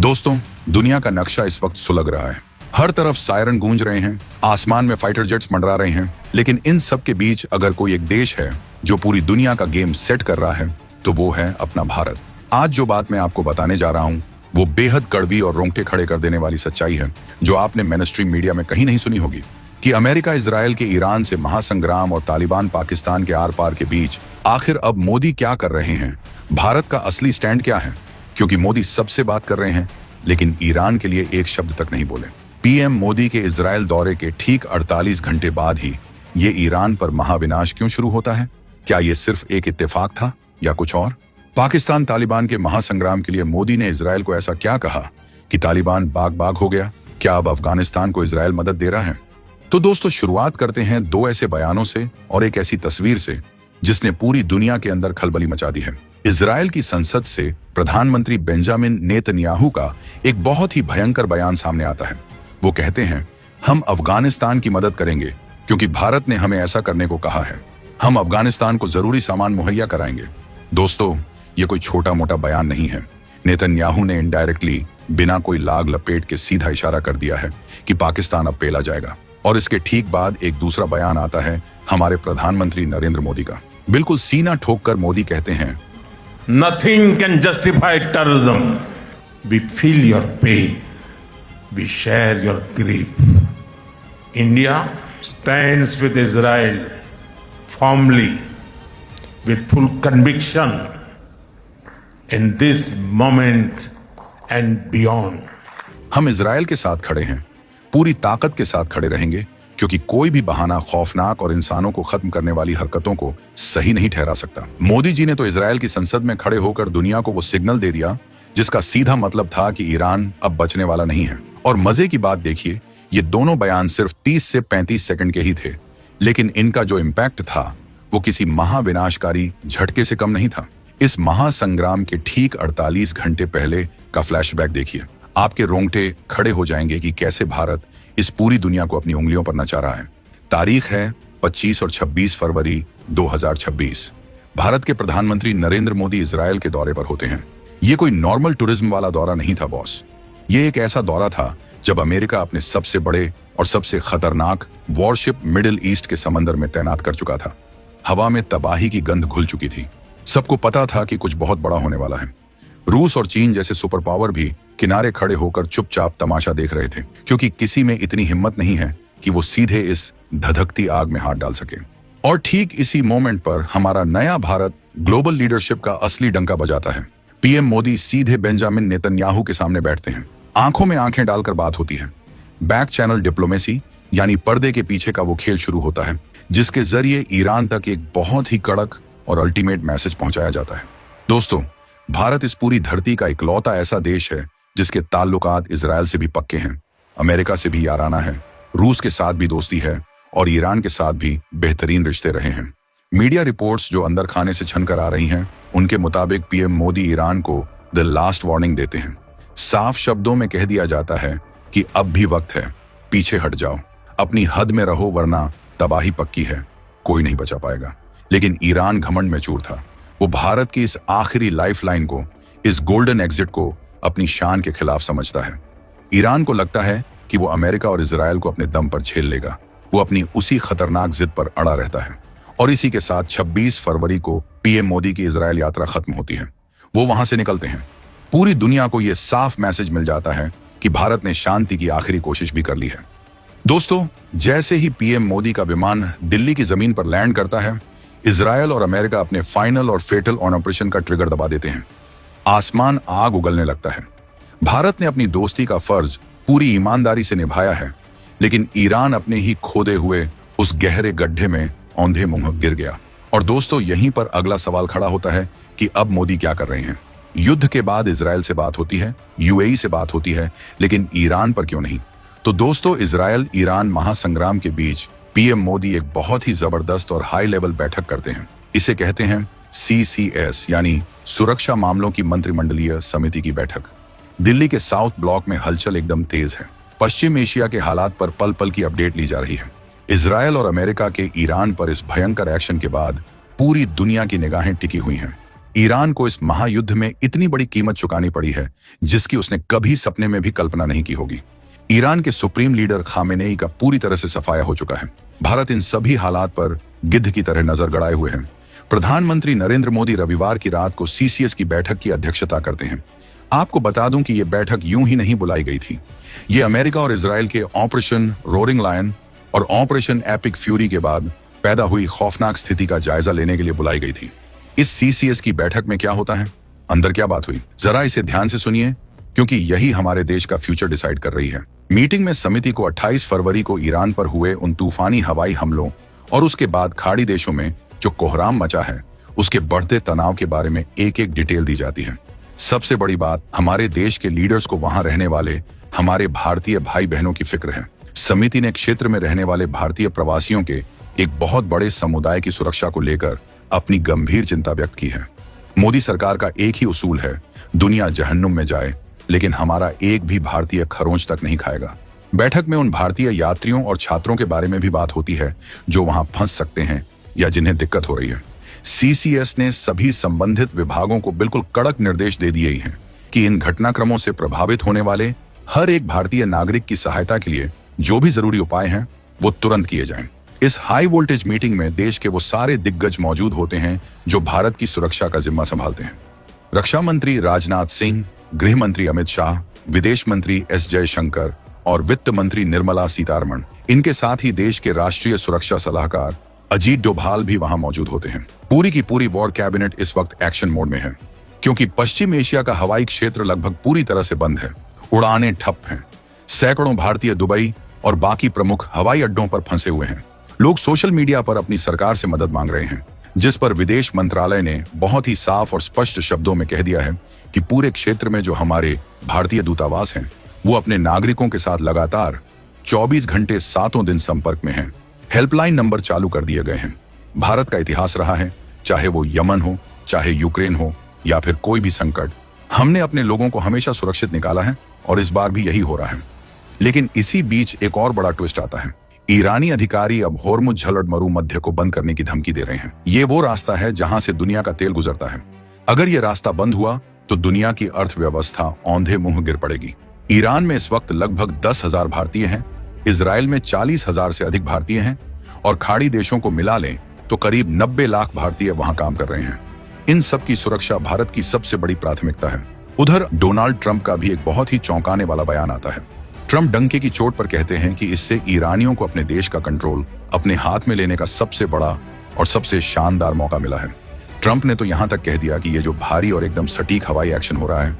दोस्तों, दुनिया का नक्शा इस वक्त सुलग रहा है। हर तरफ सायरन गूंज रहे हैं, आसमान में फाइटर जेट्स मंडरा रहे हैं, लेकिन इन सब के बीच अगर कोई एक देश है जो पूरी दुनिया का गेम सेट कर रहा है तो वो है अपना भारत। आज जो बात मैं आपको बताने जा रहा हूँ वो बेहद कड़वी और रोंगटे खड़े कर देने वाली सच्चाई है जो आपने मेनस्ट्रीम मीडिया में कहीं नहीं सुनी होगी कि अमेरिका इजराइल के ईरान से महासंग्राम और तालिबान पाकिस्तान के आर पार के बीच आखिर अब मोदी क्या कर रहे हैं, भारत का असली स्टैंड क्या है। क्योंकि मोदी सबसे बात कर रहे हैं लेकिन ईरान के लिए एक शब्द तक नहीं बोले। पीएम मोदी के इजराइल दौरे के ठीक 48 घंटे बाद ही ये ईरान पर महाविनाश क्यों शुरू होता है? क्या ये सिर्फ एक इत्तेफाक था या कुछ और? पाकिस्तान तालिबान के महासंग्राम के लिए मोदी ने इजराइल को ऐसा क्या कहा कि तालिबान बाग बाग हो गया? क्या अब अफगानिस्तान को इजराइल मदद दे रहा है? तो दोस्तों, शुरुआत करते हैं दो ऐसे बयानों से और एक ऐसी तस्वीर से जिसने पूरी दुनिया के अंदर खलबली मचा दी है। इजराइल की संसद से प्रधानमंत्री बेंजामिन नेतन्याहू का एक बहुत ही भयंकर बयान सामने आता है। वो कहते हैं, हम अफगानिस्तान की मदद करेंगे क्योंकि भारत ने हमें ऐसा करने को कहा है। हम अफगानिस्तान को जरूरी सामान मुहैया कराएंगे। दोस्तों, ये कोई छोटा मोटा बयान नहीं है। नेतन्याहू ने इनडायरेक्टली बिना कोई लाग लपेट के सीधा इशारा कर दिया है कि पाकिस्तान अब पेला जाएगा। और इसके ठीक बाद एक दूसरा बयान आता है हमारे प्रधानमंत्री नरेंद्र मोदी का। बिल्कुल सीना ठोक कर मोदी कहते हैं, Nothing can justify terrorism. We feel your pain. We share your grief. India stands with Israel firmly, with full conviction in this moment and beyond. हम इजराइल के साथ खड़े हैं, पूरी ताकत के साथ खड़े रहेंगे क्योंकि कोई भी बहाना खौफनाक और इंसानों को खत्म करने वाली हरकतों को सही नहीं ठहरा सकता। मोदी जी ने तो इजराइल की संसद में खड़े होकर दुनिया को वो सिग्नल दे दिया जिसका सीधा मतलब था कि ईरान अब बचने वाला नहीं है। और मजे की बात देखिए, ये दोनों बयान सिर्फ 30 से 35 सेकंड के ही थे, लेकिन इनका जो इम्पैक्ट था वो किसी महाविनाशकारी झटके से कम नहीं था। इस महासंग्राम के ठीक 48 घंटे पहले का फ्लैशबैक देखिए, आपके रोंगटे खड़े हो जाएंगे कि कैसे भारत इस पूरी दुनिया को अपनी उंगलियों पर नचा रहा है। तारीख है 25 और 26 फरवरी 2026। भारत के प्रधानमंत्री नरेंद्र मोदी इजराइल के दौरे पर होते हैं। ये कोई नॉर्मल टूरिज्म वाला दौरा नहीं था बॉस। ये एक ऐसा दौरा था जब अमेरिका अपने सबसे बड़े और सबसे खतरनाक वॉरशिप मिडिल ईस्ट के समंदर में तैनात कर चुका था। हवा में तबाही की गंध घुल चुकी थी। सबको पता था कि कुछ बहुत बड़ा होने वाला है। रूस और चीन जैसे सुपर पावर भी किनारे खड़े होकर चुपचाप तमाशा देख रहे थे क्योंकि किसी में इतनी हिम्मत नहीं है कि वो सीधे इस धधकती आग में हाथ डाल सके। और ठीक इसी मोमेंट पर हमारा नया भारत ग्लोबल लीडरशिप का असली डंका बजाता है। पीएम मोदी सीधे बेंजामिन नेतन्याहू के सामने बैठते हैं। आंखों में आंखें डालकर बात होती है। बैक चैनल डिप्लोमेसी यानी पर्दे के पीछे का वो खेल शुरू होता है जिसके जरिए ईरान तक एक बहुत ही कड़क और अल्टीमेट मैसेज पहुंचाया जाता है। दोस्तों, भारत इस पूरी धरती का इकलौता ऐसा देश है जिसके ताल्लुकात इजराइल से भी पक्के हैं, अमेरिका से भी याराना है, रूस के साथ भी दोस्ती है और ईरान के साथ भी बेहतरीन रिश्ते रहे हैं। मीडिया रिपोर्ट्स जो अंदर खाने से छनकर आ रही हैं, उनके मुताबिक पीएम मोदी ईरान को द लास्ट वार्निंग देते हैं। साफ शब्दों में कह दिया जाता है कि अब भी वक्त है, पीछे हट जाओ, अपनी हद में रहो वरना तबाही पक्की है, कोई नहीं बचा पाएगा। लेकिन ईरान घमंड में चूर था। वो भारत की इस आखिरी लाइफलाइन को, इस गोल्डन एग्जिट को अपनी शान के खिलाफ समझता है। ईरान को लगता है कि वो अमेरिका और इजराइल को अपने दम पर झेल लेगा। वो अपनी उसी खतरनाक जिद पर अड़ा रहता है। और इसी के साथ 26 फरवरी को पीएम मोदी की इजराइल यात्रा खत्म होती है। वो वहां से निकलते हैं। पूरी दुनिया को यह साफ मैसेज मिल जाता है कि भारत ने शांति की आखिरी कोशिश भी कर ली है। दोस्तों, जैसे ही पीएम मोदी का विमान दिल्ली की जमीन पर लैंड करता है, इजराइल और अमेरिका अपने फाइनल और फेटल ऑन ऑपरेशन का ट्रिगर दबा देते हैं। आसमान आग उगलने लगता है। भारत ने अपनी दोस्ती का फर्ज पूरी ईमानदारी से निभाया है, लेकिन ईरान अपने ही खोदे हुए उस गहरे गड्ढे में औंधे मुंह गिर गया। और दोस्तों, यहीं पर अगला सवाल खड़ा होता है कि अब मोदी क्या कर रहे हैं? युद्ध के बाद इजराइल से बात होती है, यूएई से बात होती है, लेकिन ईरान पर क्यों नहीं? तो दोस्तों, इजराइल ईरान महासंग्राम के बीच पीएम मोदी एक बहुत ही जबरदस्त और हाई लेवल बैठक करते हैं। इसे कहते हैं CCS यानी सुरक्षा मामलों की मंत्रिमंडलीय समिति की बैठक। दिल्ली के साउथ ब्लॉक में हलचल एकदम तेज है। पश्चिम एशिया के हालात पर पल पल की अपडेट ली जा रही है। इजराइल और अमेरिका के ईरान पर इस भयंकर एक्शन के बाद पूरी दुनिया की निगाहें टिकी हुई हैं। ईरान को इस महायुद्ध में इतनी बड़ी कीमत चुकानी पड़ी है जिसकी उसने कभी सपने में भी कल्पना नहीं की होगी। ईरान के सुप्रीम लीडर खामेनेई का पूरी तरह से सफाया हो चुका है। भारत इन सभी हालात पर गिद्ध की तरह नजर गड़ाए हुए है। प्रधानमंत्री नरेंद्र मोदी रविवार की रात को सीसीएस की बैठक की अध्यक्षता करते हैं। आपको बता दूं कि यह बैठक यूं ही नहीं बुलाई गई थी। ये अमेरिका और इजराइल के ऑपरेशन रोरिंग लायन और ऑपरेशन एपिक फ्यूरी के बाद पैदा हुई खौफनाक स्थिति का जायजा लेने के लिए बुलाई गई थी। इस सीसीएस की बैठक में क्या होता है, अंदर क्या बात हुई, जरा इसे ध्यान से सुनिए, क्योंकि यही हमारे देश का फ्यूचर डिसाइड कर रही है। मीटिंग में समिति को 28 फरवरी को ईरान पर हुए उन तूफानी हवाई हमलों और उसके बाद खाड़ी देशों में जो कोहराम मचा है उसके बढ़ते तनाव के बारे में एक एक डिटेल दी जाती है। सबसे बड़ी बात, हमारे देश के लीडर्स को वहां रहने वाले हमारे भारतीय भाई बहनों की फिक्र है। समिति ने क्षेत्र में रहने वाले भारतीय प्रवासियों के एक बहुत बड़े समुदाय की सुरक्षा को लेकर अपनी गंभीर चिंता व्यक्त की है। मोदी सरकार का एक ही उसूल है, दुनिया जहन्नुम में जाए लेकिन हमारा एक भी भारतीय खरोंच तक नहीं खाएगा। बैठक में उन भारतीय यात्रियों और छात्रों के बारे में भी बात होती है जो वहां फंस सकते हैं या जिन्हें दिक्कत हो रही है। सीसीएस ने सभी संबंधित विभागों को बिल्कुल कड़क निर्देश दे दिए हैं कि इन घटनाक्रमों से प्रभावित होने वाले हर एक भारतीय नागरिक की सहायता के लिए जो भी जरूरी उपाय हैं वो तुरंत किए जाएं। इस हाई वोल्टेज मीटिंग में देश के वो सारे दिग्गज मौजूद होते हैं जो भारत की सुरक्षा का जिम्मा संभालते हैं। रक्षा मंत्री राजनाथ सिंह, गृह मंत्री अमित शाह, विदेश मंत्री एस जयशंकर और वित्त मंत्री निर्मला सीतारमण, इनके साथ ही देश के राष्ट्रीय सुरक्षा सलाहकार अजीत डोभाल भी वहां मौजूद होते हैं। पूरी की पूरी वॉर कैबिनेट इस वक्त एक्शन मोड में है, क्योंकि पश्चिम एशिया का हवाई क्षेत्र लगभग पूरी तरह से बंद है। उड़ानें ठप हैं। सैकड़ों भारतीय दुबई और बाकी प्रमुख हवाई अड्डों पर फंसे हुए हैं। लोग सोशल मीडिया पर अपनी सरकार से मदद मांग रहे हैं, जिस पर विदेश मंत्रालय ने बहुत ही साफ और स्पष्ट शब्दों में कह दिया है कि पूरे क्षेत्र में जो हमारे भारतीय दूतावास हैं वो अपने नागरिकों के साथ लगातार 24 घंटे 7 दिन संपर्क में हैं। हेल्पलाइन नंबर चालू कर दिए गए हैं। भारत का इतिहास रहा है, चाहे वो यमन हो, चाहे यूक्रेन हो या फिर कोई भी संकट, हमने अपने लोगों को हमेशा सुरक्षित निकाला है और इस बार भी यही हो रहा है। लेकिन इसी बीच एक और बड़ा ट्विस्ट आता है। ईरानी अधिकारी अब होर्मुज झलड़ मरुमध्य को बंद करने की धमकी दे रहे हैं। ये वो रास्ता है जहां से दुनिया का तेल गुजरता है। अगर ये रास्ता बंद हुआ तो दुनिया की अर्थव्यवस्था औंधे मुंह गिर पड़ेगी। ईरान में इस वक्त लगभग 10,000 भारतीय हैं, इजराइल में 40,000 से अधिक भारतीय हैं और खाड़ी देशों को मिला लें तो करीब 90 लाख भारतीय वहां काम कर रहे हैं। इन सब की सुरक्षा भारत की सबसे बड़ी प्राथमिकता है। उधर डोनाल्ड ट्रंप का भी एक बहुत ही चौंकाने वाला बयान आता है। ट्रंप डंके की चोट पर कहते हैं कि इससे ईरानियों को अपने देश का कंट्रोल अपने हाथ में लेने का सबसे बड़ा और सबसे शानदार मौका मिला है। ट्रंप ने तो यहां तक कह दिया कि ये जो भारी और एकदम सटीक हवाई एक्शन हो रहा है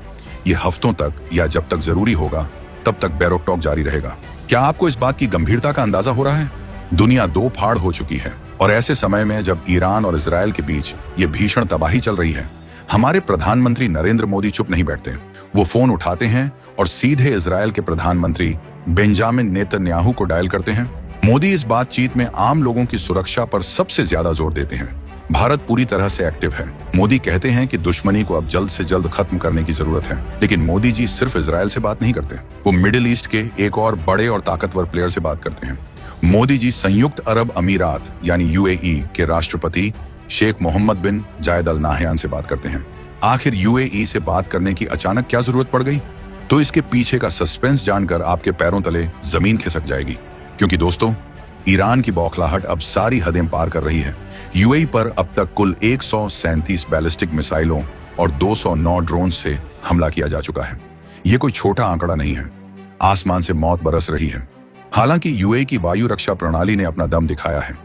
ये हफ्तों तक या जब तक जरूरी होगा तब तक बैरोक-टॉक जारी रहेगा। क्या आपको इस बात की गंभीरता का अंदाजा हो रहा है? दुनिया दो फाड़ हो चुकी है और ऐसे समय में जब ईरान और इजराइल के बीच ये भीषण तबाही चल रही है, हमारे प्रधानमंत्री नरेंद्र मोदी चुप नहीं बैठते। वो फोन उठाते हैं और सीधे इजराइल के प्रधानमंत्री बेंजामिन नेतन्याहू को डायल करते हैं। मोदी इस बातचीत में आम लोगों की सुरक्षा पर सबसे ज्यादा जोर देते हैं। भारत पूरी तरह से एक्टिव है। मोदी कहते हैं कि दुश्मनी को अब जल्द से जल्द खत्म करने की जरूरत है। लेकिन मोदी जी सिर्फ इजराइल से बात नहीं करते, वो मिडिल ईस्ट के एक और बड़े और ताकतवर प्लेयर से बात करते हैं। मोदी जी संयुक्त अरब अमीरात यानी यूएई के राष्ट्रपति शेख मोहम्मद बिन जायद अल नाहयान से बात करते हैं। आखिर यूएई से बात करने की अचानक क्या जरूरत पड़ गई? तो इसके पीछे का सस्पेंस जानकर आपके पैरों तले जमीन खिसक जाएगी। क्योंकि दोस्तों, ईरान की बौखलाहट अब सारी हदें पार कर रही है। यूएई पर अब तक कुल 137 बैलिस्टिक मिसाइलों और 209 ड्रोन से हमला किया जा चुका है। ये कोई छोटा आंकड़ा नहीं है। आसमान से मौत बरस रही है। हालांकि यूएई की वायु रक्षा प्रणाली ने अपना दम दिखाया है।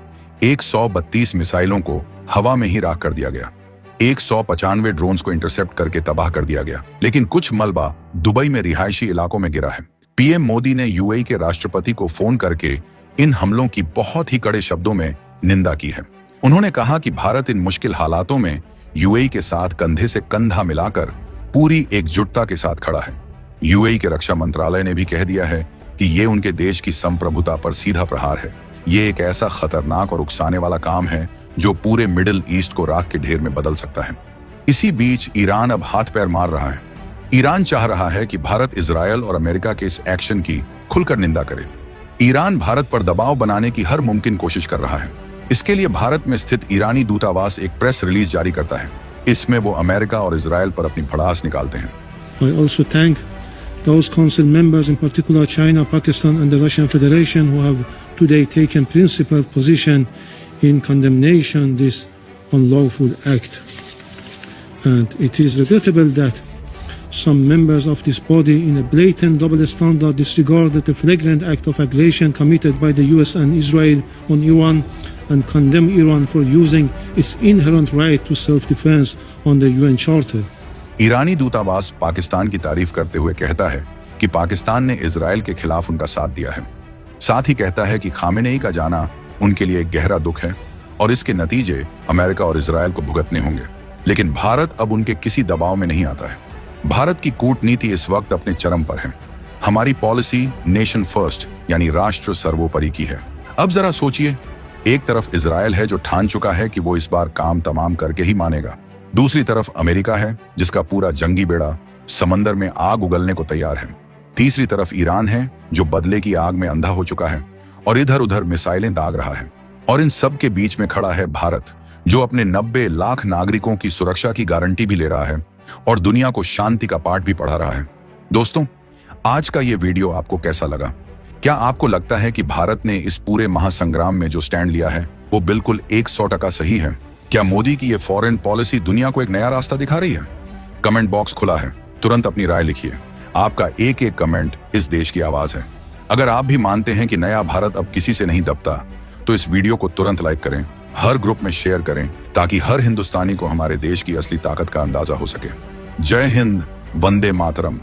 132 मिसाइलों को हवा में ही राख कर दिया गया। 195 ड्रोन्स को इंटरसेप्ट करके तबाह कर दिया गया। लेकिन कुछ मलबा दुबई में रिहायशी इलाकों में गिरा है। पीएम मोदी ने यूएई के राष्ट्रपति को फोन करके इन हमलों की बहुत ही कड़े शब्दों में निंदा की है। उन्होंने कहा कि भारत इन मुश्किल हालातों में यूएई के साथ कंधे से कंधा मिलाकर पूरी एकजुटता के साथ खड़ा है। यूएई के रक्षा मंत्रालय ने भी कह दिया है कि ये उनके देश की संप्रभुता पर सीधा प्रहार है। ये एक ऐसा खतरनाक और उकसाने वाला काम है जो पूरे मिडिल ईस्ट को राख के ढेर में बदल सकता है। इसी बीच ईरान अब हाथ पैर मार रहा है। ईरान चाह रहा है कि भारत, इजरायल और अमेरिका के इस एक्शन की खुलकर निंदा करे। ईरान भारत पर दबाव बनाने की हर मुमकिन कोशिश कर रहा है। इसके लिए भारत में स्थित ईरानी दूतावास एक प्रेस रिलीज जारी करता है। इसमें वो अमेरिका और इजराइल पर अपनी भड़ास निकालते हैं। I also thank those council members, in particular China, Pakistan and the Russian Federation, who have today taken principled position in condemnation this unlawful act. And it is regrettable that some members of this body, in a blatant double standard, disregarded the flagrant act of aggression committed by the US and Israel on Iran and condemn Iran for using its inherent right to self-defense on the UN Charter. ईरानी दूतावास पाकिस्तान की तारीफ करते हुए कहता है कि पाकिस्तान ने Israel के खिलाफ उनका साथ दिया है। साथ ही कहता है कि खामेनेई का जाना उनके लिए एक गहरा दुख है और इसके नतीजे अमेरिका और इजराइल को भुगतने होंगे। लेकिन भारत अब उनके किसी दबाव में नहीं आता है। भारत की कूटनीति इस वक्त अपने चरम पर है। हमारी पॉलिसी नेशन फर्स्ट यानी राष्ट्र सर्वोपरि की है। अब जरा सोचिए, एक तरफ इजराइल है जो ठान चुका है कि वो इस बार काम तमाम करके ही मानेगा। दूसरी तरफ अमेरिका है जिसका पूरा जंगी बेड़ा समंदर में आग उगलने को तैयार है। तीसरी तरफ ईरान है जो बदले की आग में अंधा हो चुका है और इधर उधर मिसाइलें दाग रहा है। और इन सब के बीच में खड़ा है भारत, जो अपने 90 लाख नागरिकों की सुरक्षा की गारंटी भी ले रहा है और दुनिया को शांति का पाठ भी पढ़ा रहा है। दोस्तों, आज का ये वीडियो आपको कैसा लगा? क्या आपको लगता है कि भारत ने इस पूरे महासंग्राम में जो स्टैंड लिया है वो बिल्कुल 100% सही है? क्या मोदी की ये फॉरेन पॉलिसी दुनिया को एक नया रास्ता दिखा रही है? कमेंट बॉक्स खुला है, तुरंत अपनी राय लिखिए। आपका एक एक कमेंट इस देश की आवाज है। अगर आप भी मानते हैं कि नया भारत अब किसी से नहीं दबता, तो इस वीडियो को तुरंत लाइक करें, हर ग्रुप में शेयर करें, ताकि हर हिंदुस्तानी को हमारे देश की असली ताकत का अंदाजा हो सके। जय हिंद, वंदे मातरम।